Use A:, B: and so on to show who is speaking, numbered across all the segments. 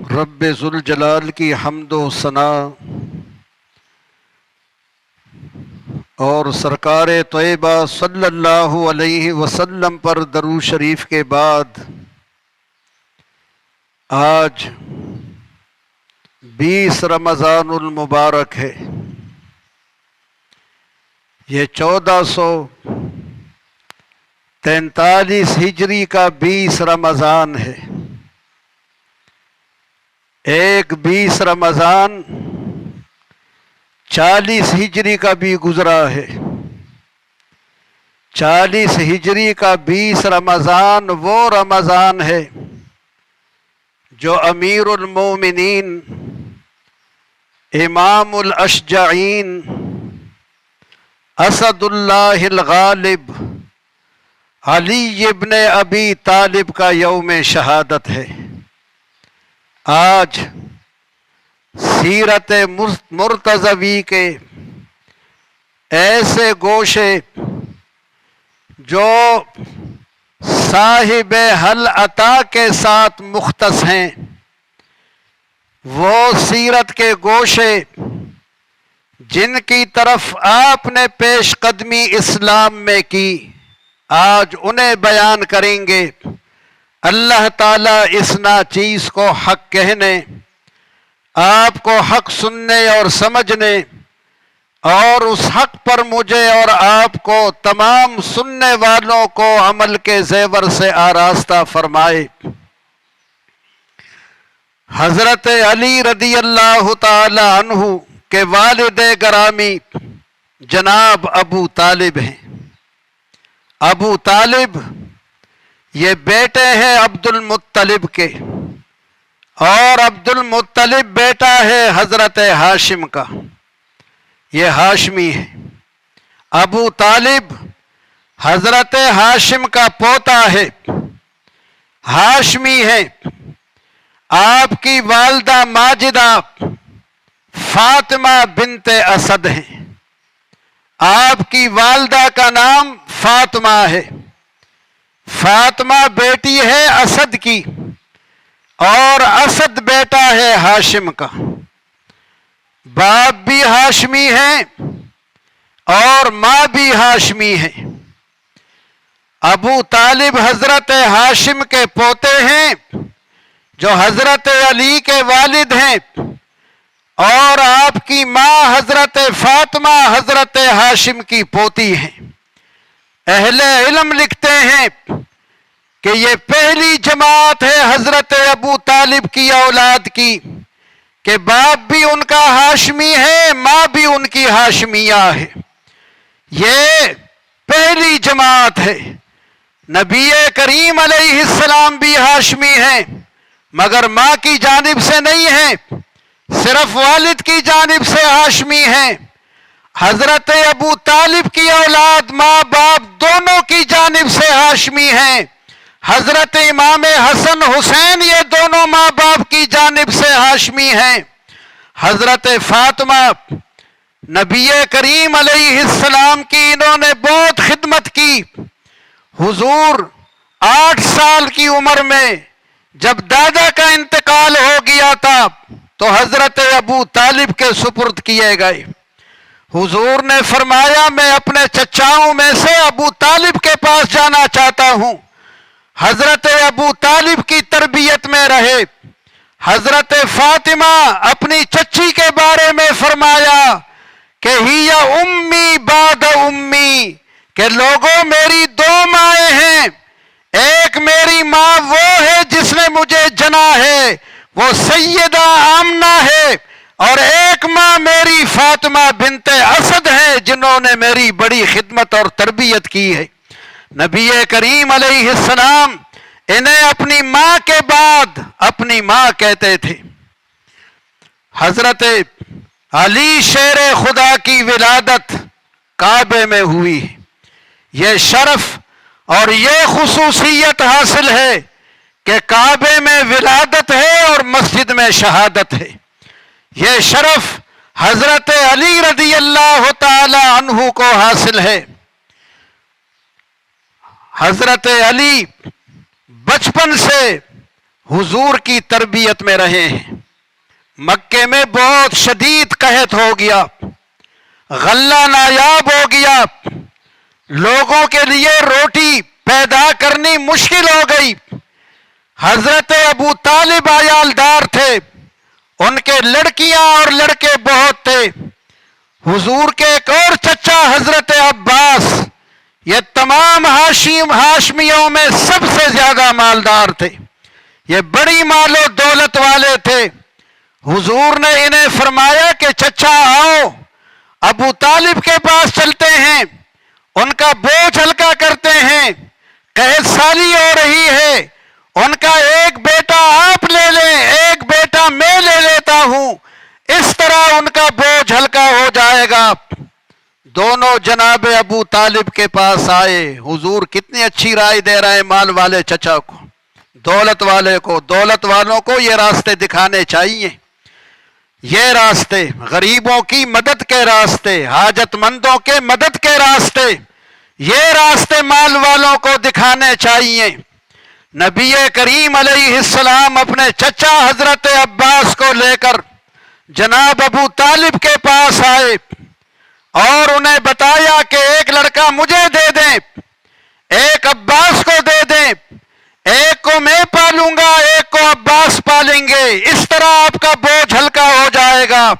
A: رب ذوالجلال کی حمد و ثنا اور سرکار طیبہ صلی اللہ علیہ وسلم پر درود شریف کے بعد آج 20 رمضان المبارک ہے۔ یہ 1443 ہجری کا 20 رمضان ہے۔ ایک 20 رمضان 40 ہجری کا بھی گزرا ہے۔ 40 ہجری کا 20 رمضان وہ رمضان ہے جو امیر المومنین امام الاشجعین اسد اللہ الغالب علی ابن ابی طالب کا یوم شہادت ہے۔ آج سیرت مرتضوی کے ایسے گوشے جو صاحب حل عطا کے ساتھ مختص ہیں، وہ سیرت کے گوشے جن کی طرف آپ نے پیش قدمی اسلام میں کی، آج انہیں بیان کریں گے۔ اللہ تعالیٰ اس ناچیز کو حق کہنے، آپ کو حق سننے اور سمجھنے، اور اس حق پر مجھے اور آپ کو تمام سننے والوں کو عمل کے زیور سے آراستہ فرمائے۔ حضرت علی رضی اللہ تعالی عنہ کے والد گرامی جناب ابو طالب ہیں۔ ابو طالب یہ بیٹے ہیں عبد المطلب کے، اور عبد المطلب بیٹا ہے حضرت ہاشم کا، یہ ہاشمی ہے۔ ابو طالب حضرت ہاشم کا پوتا ہے، ہاشمی ہے۔ آپ کی والدہ ماجدہ فاطمہ بنت اسد ہیں۔ آپ کی والدہ کا نام فاطمہ ہے۔ فاطمہ بیٹی ہے اسد کی، اور اسد بیٹا ہے ہاشم کا۔ باپ بھی ہاشمی ہے اور ماں بھی ہاشمی ہے۔ ابو طالب حضرت ہاشم کے پوتے ہیں جو حضرت علی کے والد ہیں، اور آپ کی ماں حضرت فاطمہ حضرت ہاشم کی پوتی ہیں۔ اہل علم لکھتے ہیں کہ یہ پہلی جماعت ہے حضرت ابو طالب کی اولاد کی کہ باپ بھی ان کا ہاشمی ہے، ماں بھی ان کی ہاشمیہ ہے۔ یہ پہلی جماعت ہے۔ نبی کریم علیہ السلام بھی ہاشمی ہیں، مگر ماں کی جانب سے نہیں ہیں، صرف والد کی جانب سے ہاشمی ہیں۔ حضرت ابو طالب کی اولاد ماں باپ دونوں کی جانب سے ہاشمی ہیں۔ حضرت امام حسن حسین یہ دونوں ماں باپ کی جانب سے ہاشمی ہیں۔ حضرت فاطمہ نبی کریم علیہ السلام کی انہوں نے بہت خدمت کی۔ حضور 8 سال کی عمر میں جب دادا کا انتقال ہو گیا تھا تو حضرت ابو طالب کے سپرد کیے گئے۔ حضور نے فرمایا میں اپنے چچاؤں میں سے ابو طالب کے پاس جانا چاہتا ہوں، حضرت ابو طالب کی تربیت میں رہے۔ حضرت فاطمہ اپنی چچی کے بارے میں فرمایا کہ ہی امی بعد امی، کہ لوگوں میری 2 مائیں ہیں، ایک میری ماں وہ ہے جس نے مجھے جنا ہے، وہ سیدہ آمنہ ہے، اور ایک ماں میری فاطمہ بنت اسد ہے جنہوں نے میری بڑی خدمت اور تربیت کی ہے۔ نبی کریم علیہ السلام انہیں اپنی ماں کے بعد اپنی ماں کہتے تھے۔ حضرت علی شیر خدا کی ولادت کعبے میں ہوئی۔ یہ شرف اور یہ خصوصیت حاصل ہے کہ کعبے میں ولادت ہے اور مسجد میں شہادت ہے۔ یہ شرف حضرت علی رضی اللہ تعالی عنہ کو حاصل ہے۔ حضرت علی بچپن سے حضور کی تربیت میں رہے ہیں۔ مکے میں بہت شدید قحط ہو گیا، غلہ نایاب ہو گیا، لوگوں کے لیے روٹی پیدا کرنی مشکل ہو گئی۔ حضرت ابو طالب عیالدار تھے، ان کے لڑکیاں اور لڑکے بہت تھے۔ حضور کے ایک اور چچا حضرت عباس، یہ تمام ہاشمیوں میں سب سے زیادہ مالدار تھے، یہ بڑی مال و دولت والے تھے۔ حضور نے انہیں فرمایا کہ چچا آؤ، ابو طالب کے پاس چلتے ہیں، ان کا بوجھ ہلکا کرتے ہیں، قحط سالی ہو رہی ہے، ان کا ایک بیٹا آپ لے لیں، ایک بیٹا میں لے لیتا ہوں، اس طرح ان کا بوجھ ہلکا ہو جائے گا۔ دونوں جناب ابو طالب کے پاس آئے۔ حضور کتنی اچھی رائے دے رہے ہیں مال والے چچا کو، دولت والے کو۔ دولت والوں کو یہ راستے دکھانے چاہیے، یہ راستے غریبوں کی مدد کے راستے، حاجت مندوں کے مدد کے راستے، یہ راستے مال والوں کو دکھانے چاہیے۔ نبی کریم علیہ السلام اپنے چچا حضرت عباس کو لے کر جناب ابو طالب کے پاس آئے اور انہیں بتایا کہ ایک لڑکا مجھے دے دیں، ایک عباس کو دے دیں، ایک کو میں پالوں گا، ایک کو عباس پالیں گے، اس طرح آپ کا بوجھ ہلکا ہو جائے گا۔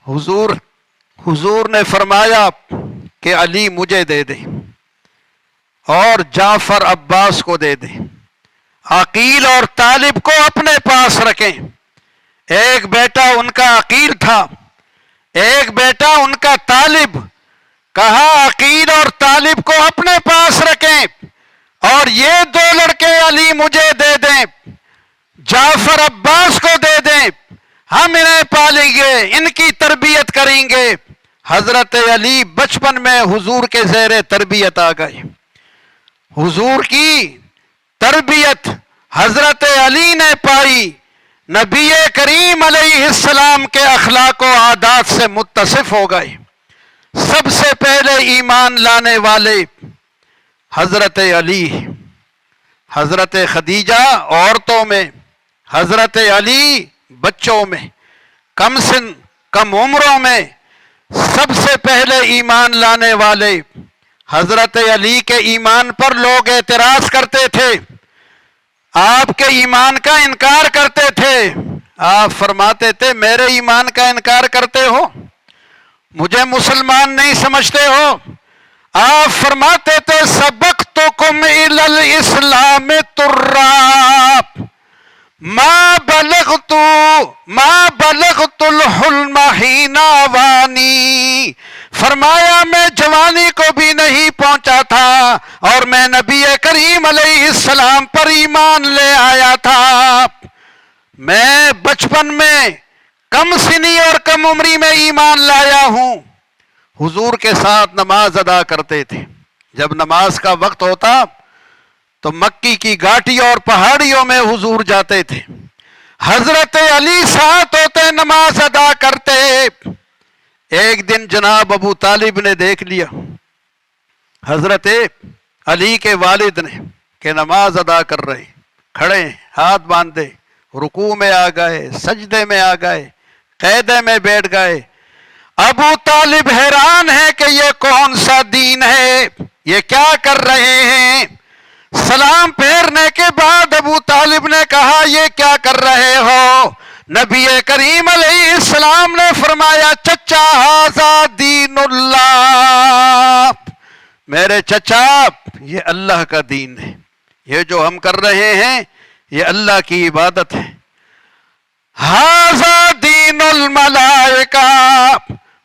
A: حضور نے فرمایا کہ علی مجھے دے دیں اور جعفر عباس کو دے دیں، عقیل اور طالب کو اپنے پاس رکھیں۔ ایک بیٹا ان کا عقیل تھا، ایک بیٹا ان کا طالب۔ کہا عقیل اور طالب کو اپنے پاس رکھیں اور یہ دو لڑکے علی مجھے دے دیں، جعفر عباس کو دے دیں، ہم انہیں پالیں گے، ان کی تربیت کریں گے۔ حضرت علی بچپن میں حضور کے زیر تربیت آ گئے۔ حضور کی تربیت حضرت علی نے پائی، نبی کریم علیہ السلام کے اخلاق و عادات سے متصف ہو گئے۔ سب سے پہلے ایمان لانے والے حضرت علی، حضرت خدیجہ عورتوں میں، حضرت علی بچوں میں، کم سن کم عمروں میں سب سے پہلے ایمان لانے والے۔ حضرت علی کے ایمان پر لوگ اعتراض کرتے تھے، آپ کے ایمان کا انکار کرتے تھے۔ آپ فرماتے تھے میرے ایمان کا انکار کرتے ہو، مجھے مسلمان نہیں سمجھتے ہو؟ آپ فرماتے تھے سبقتکم الی الاسلام تراب ما بلغت الحلم حین وانی۔ فرمایا میں جوانی کو بھی نہیں پہنچا تھا اور میں نبی کریم علیہ السلام پر ایمان لے آیا تھا۔ میں بچپن میں کم سنی اور کم عمری میں ایمان لایا ہوں۔ حضور کے ساتھ نماز ادا کرتے تھے، جب نماز کا وقت ہوتا تو مکی کی گھاٹیوں اور پہاڑیوں میں حضور جاتے تھے، حضرت علی ساتھ ہوتے نماز ادا کرتے۔ ایک دن جناب ابو طالب نے دیکھ لیا حضرت علی کے والد نے کہ نماز ادا کر رہے، کھڑے ہاتھ باندھے، رکوع میں آ گئے، سجدے میں آ گئے، قیدے میں بیٹھ گئے۔ ابو طالب حیران ہے کہ یہ کون سا دین ہے، یہ کیا کر رہے ہیں؟ سلام پھیرنے کے بعد ابو طالب نے کہا یہ کیا کر رہے ہو؟ نبی کریم علیہ السلام نے فرمایا چچا ھذا دین اللہ، میرے چچا یہ اللہ کا دین ہے، یہ جو ہم کر رہے ہیں یہ اللہ کی عبادت ہے۔ ھذا دین الملائکہ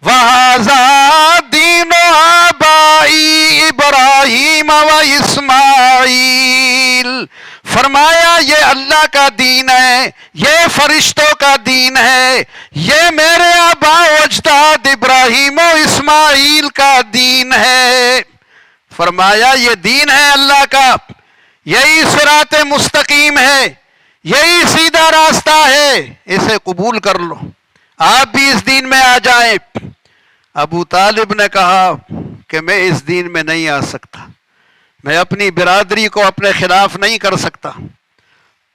A: وَهَذَا دِينُ آبَائی ابراہیم و اسماعیل۔ فرمایا یہ اللہ کا دین ہے، یہ فرشتوں کا دین ہے، یہ میرے آبا و اجداد ابراہیم و اسماعیل کا دین ہے۔ فرمایا یہ دین ہے اللہ کا، یہی صراط مستقیم ہے، یہی سیدھا راستہ ہے، اسے قبول کر لو، آپ بھی اس دین میں آ جائیں۔ ابو طالب نے کہا کہ میں اس دین میں نہیں آ سکتا، میں اپنی برادری کو اپنے خلاف نہیں کر سکتا۔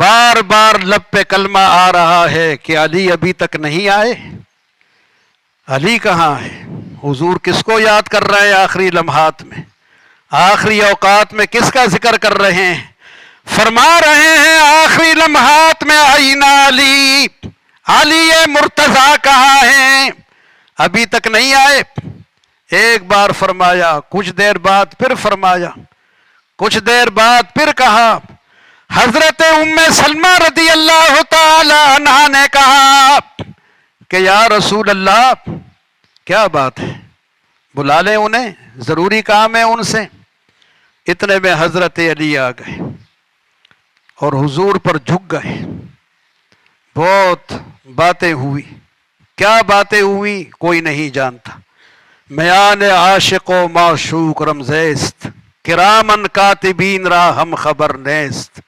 A: بار بار لب پہ کلمہ آ رہا ہے کہ علی ابھی تک نہیں آئے. علی کہاں ہے؟ حضور کس کو یاد کر رہے ہیں آخری لمحات میں؟ آخری اوقات میں کس کا ذکر کر رہے ہیں؟ فرما رہے ہیں آخری لمحات میں آئینہ علی، علی مرتضیٰ کہاں ہیں؟ ابھی تک نہیں آئے. ایک بار فرمایا، کچھ دیر بعد پھر فرمایا، کچھ دیر بعد پھر کہا. حضرت ام سلمہ رضی اللہ تعالی عنہا نے کہا کہ یا رسول اللہ کیا بات ہے، بلا لیں انہیں، ضروری کام ہے ان سے. اتنے میں حضرت علی آ گئے اور حضور پر جھک گئے. بہت باتیں ہوئی. کیا باتیں ہوئی کوئی نہیں جانتا. میان عاشق و معشوق رمزیست، کرامن کاتبین را ہم خبر نیست.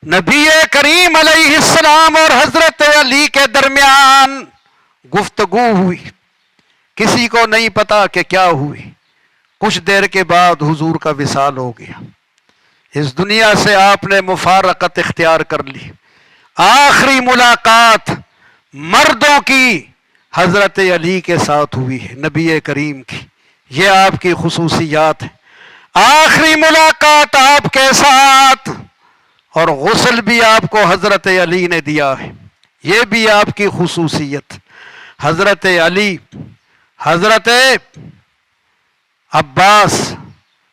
A: نبی کریم علیہ السلام اور حضرت علی کے درمیان گفتگو ہوئی. کسی کو نہیں پتا کہ کیا ہوئی. کچھ دیر کے بعد حضور کا وصال ہو گیا. اس دنیا سے آپ نے مفارقت اختیار کر لی. آخری ملاقات مردوں کی حضرت علی کے ساتھ ہوئی ہے، نبی کریم کی. یہ آپ کی خصوصیات ہے. آخری ملاقات آپ کے ساتھ، اور غسل بھی آپ کو حضرت علی نے دیا ہے. یہ بھی آپ کی خصوصیت. حضرت علی، حضرت عباس،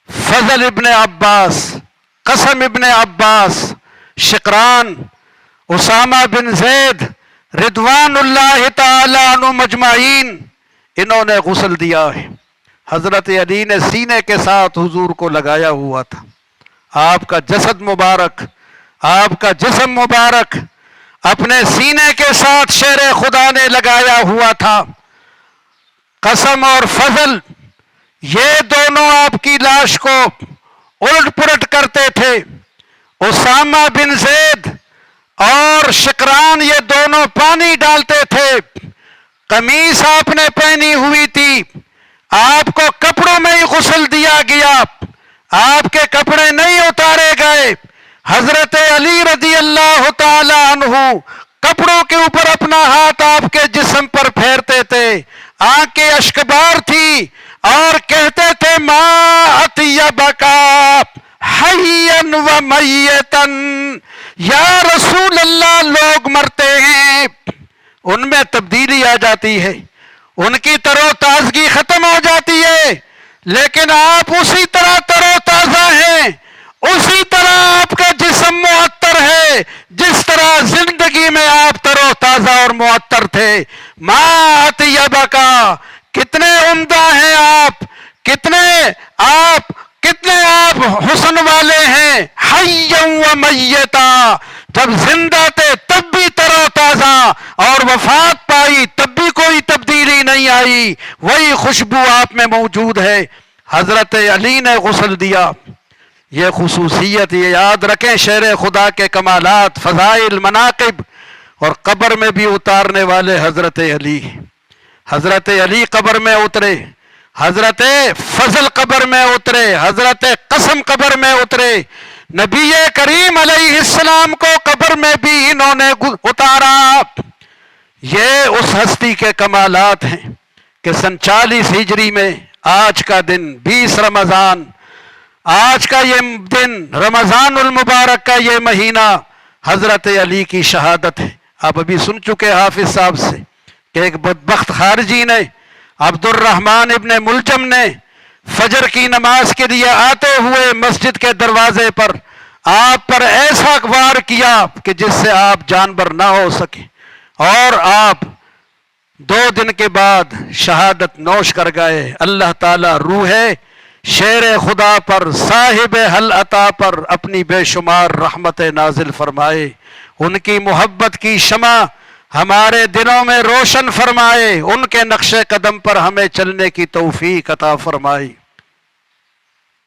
A: فضل ابن عباس، قسم ابن عباس، شقران، اسامہ بن زید رضوان اللہ تعالی عنہ مجمعین، انہوں نے غسل دیا ہے. حضرت علی نے سینے کے ساتھ حضور کو لگایا ہوا تھا. آپ کا جسد مبارک، آپ کا جسم مبارک اپنے سینے کے ساتھ شیر خدا نے لگایا ہوا تھا. قسم اور فضل یہ دونوں آپ کی لاش کو الٹ پلٹ کرتے تھے. اسامہ بن زید اور شقران یہ دونوں پانی ڈالتے تھے. قمیص آپ نے پہنی ہوئی تھی، آپ کو کپڑوں میں ہی غسل دیا گیا، آپ کے کپڑے نہیں اتارے گئے. حضرت علی رضی اللہ تعالی عنہ کپڑوں کے اوپر اپنا ہاتھ آپ کے جسم پر پھیرتے تھے. آنکھیں اشکبار تھی اور کہتے تھے ما اطیبکا حیا و میتا. یا رسول اللہ لوگ مرتے ہیں ان میں تبدیلی آ جاتی ہے، ان کی تر و تازگی ختم ہو جاتی ہے، لیکن آپ اسی طرح تر و تازہ ہیں، اسی طرح آپ کا جسم معطر ہے جس طرح زندگی میں آپ تر و تازہ اور معطر تھے. ما اطیبکا، کتنے عمدہ ہیں آپ، کتنے آپ حسن والے ہیں. حیا و میتا، جب زندہ تھے تب بھی تر و تازہ، اور وفات پائی تب بھی کوئی تبدیلی نہیں آئی، وہی خوشبو آپ میں موجود ہے. حضرت علی نے غسل دیا. یہ خصوصیت یہ یاد رکھیں، شیر خدا کے کمالات، فضائل، مناقب، اور قبر میں بھی اتارنے والے حضرت علی. حضرت علی قبر میں اترے، حضرت فضل قبر میں اترے، حضرت قسم قبر میں اترے. نبی کریم علیہ السلام کو قبر میں بھی انہوں نے اتارا. یہ اس ہستی کے کمالات ہیں کہ سن 40 ہجری میں آج کا دن 20 رمضان، آج کا یہ دن رمضان المبارک کا یہ مہینہ حضرت علی کی شہادت ہے. آپ ابھی سن چکے حافظ صاحب سے کہ ایک بدبخت خارجی نے، عبد الرحمن ابن ملجم نے، فجر کی نماز کے لیے آتے ہوئے مسجد کے دروازے پر آپ پر ایسا وار کیا کہ جس سے آپ جانبر نہ ہو سکے، اور آپ 2 دن کے بعد شہادت نوش کر گئے. اللہ تعالی روح شیر خدا پر، صاحب حل عطا پر اپنی بے شمار رحمت نازل فرمائے. ان کی محبت کی شمع ہمارے دلوں میں روشن فرمائے. ان کے نقش قدم پر ہمیں چلنے کی توفیق عطا فرمائے.